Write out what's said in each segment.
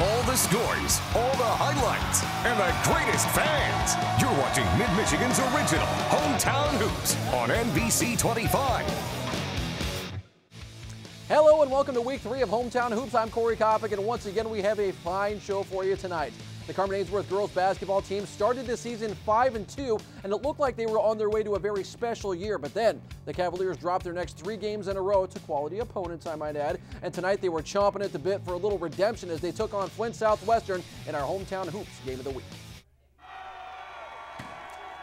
All the stories, all the highlights, and the greatest fans. You're watching Mid-Michigan's original Hometown Hoops on NBC 25. Hello and welcome to week 3 of Hometown Hoops. I'm Corey Kopic, and once again we have a fine show for you tonight. The Carman-Ainsworth girls basketball team started this season 5-2, and it looked like they were on their way to a very special year. But then the Cavaliers dropped their next 3 games in a row to quality opponents, I might add. And tonight they were chomping at the bit for a little redemption as they took on Flint Southwestern in our Hometown Hoops game of the week.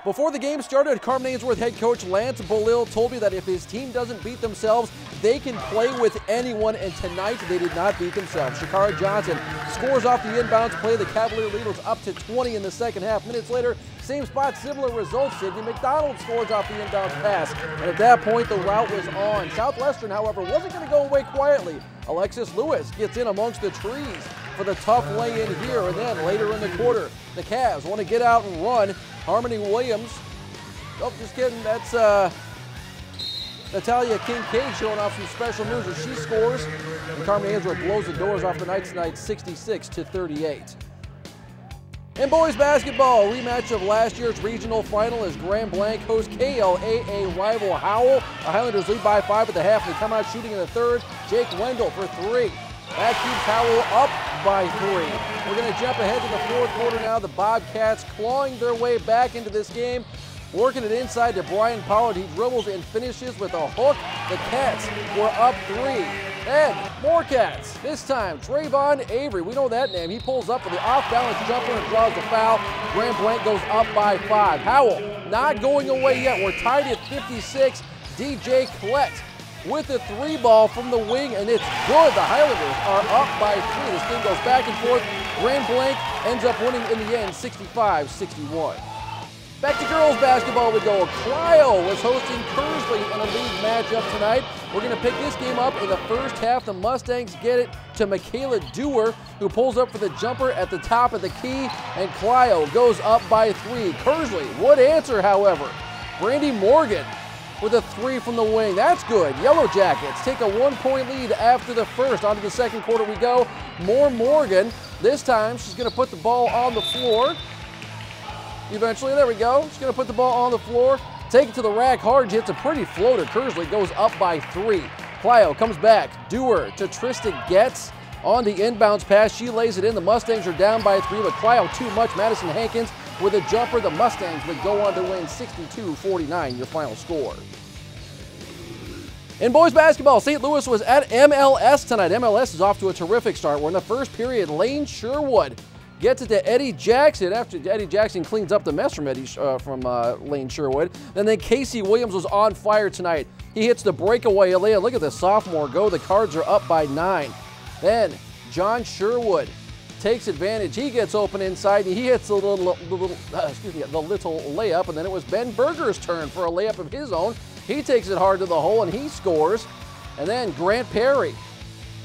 Before the game started, Carman-Ainsworth head coach Lance Bolil told me that if his team doesn't beat themselves, they can play with anyone, and tonight they did not beat themselves. Shakara Johnson scores off the inbounds play. The Cavalier lead was up to 20 in the second half. Minutes later, same spot, similar results. Sidney McDonald scores off the inbounds pass, and at that point the rout was on. Southwestern, however, wasn't going to go away quietly. Alexis Lewis gets in amongst the trees for the tough lay-in here, and then later in the quarter, the Cavs want to get out and run. Harmony Williams, oh, just kidding, that's Natalia Kincaid showing off some special moves as she scores. And Carman-Ainsworth blows the doors off the Knights tonight, 66-38. In boys basketball, a rematch of last year's regional final as Grand Blanc hosts KLAA rival Howell. The Highlanders lead by 5 at the half, and they come out shooting in the third. Jake Wendell for 3. That keeps Howell up by 3. We're going to jump ahead to the fourth quarter now. The Bobcats clawing their way back into this game, working it inside to Brian Pollard. He dribbles and finishes with a hook. The Cats were up 3. And more Cats. This time, Trayvon Avery. We know that name. He pulls up with the off-balance jumper and draws the foul. Grand Blanc goes up by 5. Howell not going away yet. We're tied at 56. DJ Collette with the 3-ball from the wing, and it's good. The Highlanders are up by 3. This game goes back and forth. Grand Blanc ends up winning in the end, 65-61. Back to girls basketball we go. Clio was hosting Kersley in a league matchup tonight. We're going to pick this game up in the first half. The Mustangs get it to Michaela Dewar, who pulls up for the jumper at the top of the key, and Clio goes up by 3. Kersley would answer, however. Brandy Morgan with a 3 from the wing. That's good. Yellow Jackets take a 1-point lead after the first. On to the second quarter we go. More Morgan. This time she's going to put the ball on the floor. Eventually, there we go. She's going to put the ball on the floor. Take it to the rack hard. She hits a pretty floater. Kersley goes up by 3. Clio comes back. Dewar to Trista Getz on the inbounds pass. She lays it in. The Mustangs are down by 3, but Clio too much. Madison Hankins with a jumper. The Mustangs would go on to win 62-49, your final score. In boys basketball, St. Louis was at MLS tonight. MLS is off to a terrific start. We're in the first period. Lane Sherwood gets it to Eddie Jackson after Eddie Jackson cleans up the mess from Lane Sherwood. And then Casey Williams was on fire tonight. He hits the breakaway layup. Look at the sophomore go. The Cards are up by 9. Then John Sherwood takes advantage. He gets open inside, and he hits the little layup, and then it was Ben Berger's turn for a layup of his own. He takes it hard to the hole, and he scores. And then Grant Perry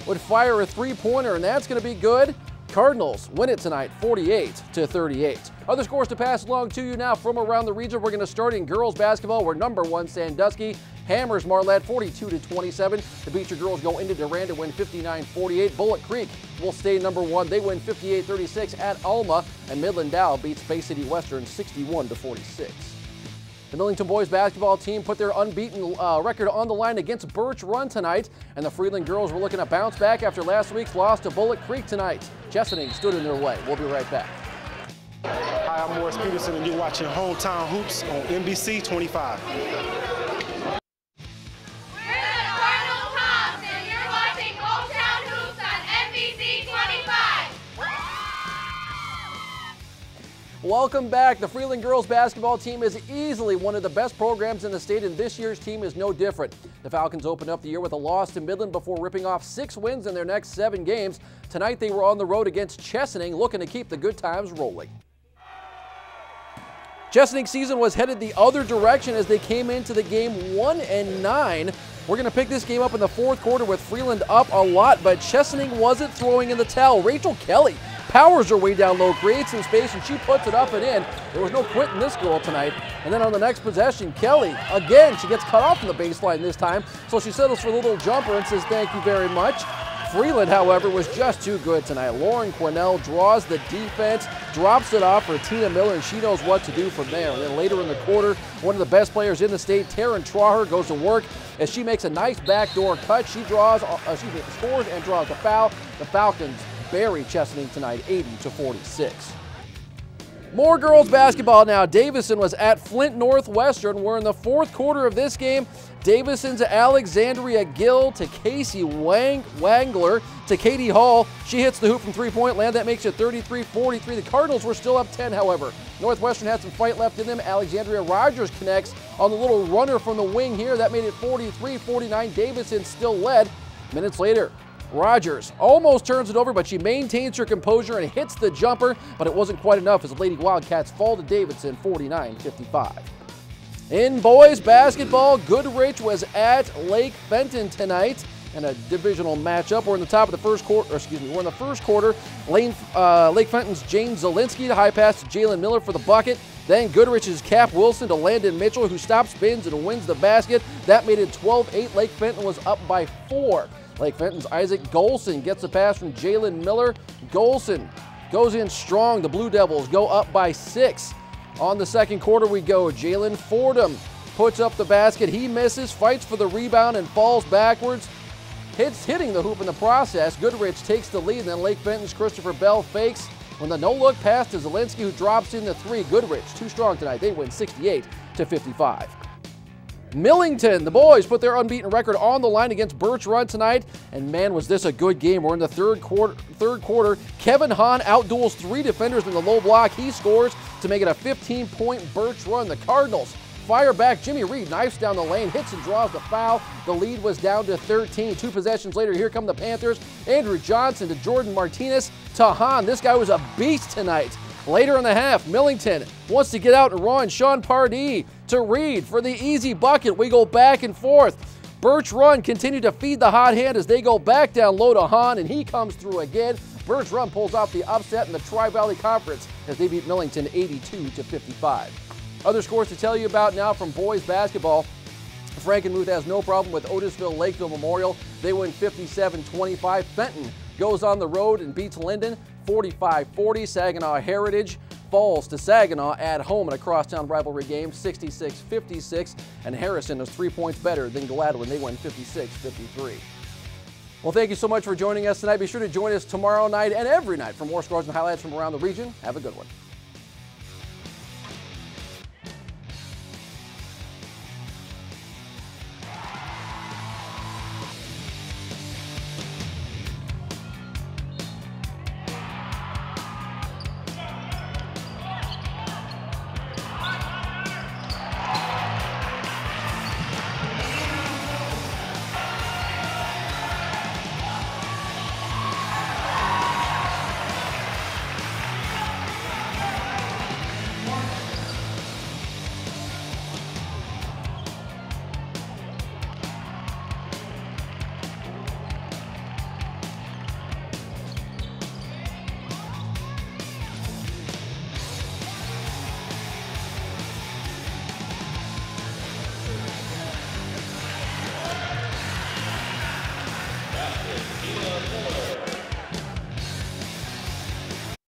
would fire a 3-pointer, and that's going to be good. Cardinals win it tonight, 48-38. Other scores to pass along to you now from around the region. We're going to start in girls basketball, where number 1 Sandusky hammers Marlette 42-27. The Beecher girls go into Durand to win 59-48. Bullock Creek will stay number 1. They win 58-36 at Alma, and Midland Dow beats Bay City Western 61-46. The Millington boys basketball team put their unbeaten record on the line against Birch Run tonight, and the Freeland girls were looking to bounce back after last week's loss to Bullock Creek tonight. Chesaning stood in their way. We'll be right back. Hi, I'm Morris Peterson, and you're watching Hometown Hoops on NBC 25. Welcome back. The Freeland girls basketball team is easily one of the best programs in the state, and this year's team is no different. The Falcons opened up the year with a loss to Midland before ripping off 6 wins in their next 7 games. Tonight they were on the road against Chesaning, looking to keep the good times rolling. Chesaning's season was headed the other direction as they came into the game 1-9. We're going to pick this game up in the fourth quarter with Freeland up a lot, but Chesaning wasn't throwing in the towel. Rachel Kelly powers her way down low, creates some space, and she puts it up and in. There was no quitting this girl tonight. And then on the next possession, Kelly, again, she gets cut off from the baseline this time, so she settles for the little jumper and says thank you very much. Freeland, however, was just too good tonight. Lauren Cornell draws the defense, drops it off for Tina Miller, and she knows what to do from there. And then later in the quarter, one of the best players in the state, Taryn Traher, goes to work as she makes a nice backdoor cut. She scores and draws the foul. The Falcons bury Chesaning tonight, 80-46. More girls basketball now. Davison was at Flint Northwestern. We're in the fourth quarter of this game. Davison to Alexandria Gill to Casey Wangler to Katie Hall. She hits the hoop from three-point land. That makes it 33-43. The Cardinals were still up 10, however. Northwestern had some fight left in them. Alexandria Rogers connects on the little runner from the wing here. That made it 43-49. Davison still led. Minutes later, Rogers almost turns it over, but she maintains her composure and hits the jumper, but it wasn't quite enough as the Lady Wildcats fall to Davidson 49-55. In boys basketball, Goodrich was at Lake Fenton tonight in a divisional matchup. We're in the top of the first quarter, we're in the first quarter. Lake Fenton's James Zielinski, the high pass to Jalen Miller for the bucket. Then Goodrich's Cap Wilson to Landon Mitchell, who stops, spins, and wins the basket. That made it 12-8. Lake Fenton was up by 4. Lake Fenton's Isaac Golson gets the pass from Jalen Miller. Golson goes in strong. The Blue Devils go up by 6. On the second quarter we go. Jalen Fordham puts up the basket. He misses, fights for the rebound, and falls backwards. Hitting the hoop in the process. Goodrich takes the lead, and then Lake Fenton's Christopher Bell fakes when the no-look pass to Zielinski, who drops in the 3. Goodrich, too strong tonight. They win 68-55. Millington, the boys put their unbeaten record on the line against Birch Run tonight, and man, was this a good game. We're in the third quarter. Kevin Hahn outduels 3 defenders in the low block. He scores to make it a 15-point Birch Run. The Cardinals fire back. Jimmy Reed knifes down the lane, hits and draws the foul. The lead was down to 13. 2 possessions later, here come the Panthers. Andrew Johnson to Jordan Martinez to Hahn. This guy was a beast tonight. Later in the half, Millington wants to get out and run. Sean Pardee to Reed for the easy bucket. We go back and forth. Birch Run continue to feed the hot hand as they go back down low to Hahn, and he comes through again. Birch Run pulls off the upset in the Tri-Valley Conference as they beat Millington 82-55. Other scores to tell you about now from boys basketball. Frankenmuth has no problem with Otisville Lakeville Memorial. They win 57-25. Fenton goes on the road and beats Linden 45-40. Saginaw Heritage falls to Saginaw at home in a crosstown rivalry game 66-56. And Harrison is 3 points better than Gladwin. They win 56-53. Well, thank you so much for joining us tonight. Be sure to join us tomorrow night and every night for more scores and highlights from around the region. Have a good one.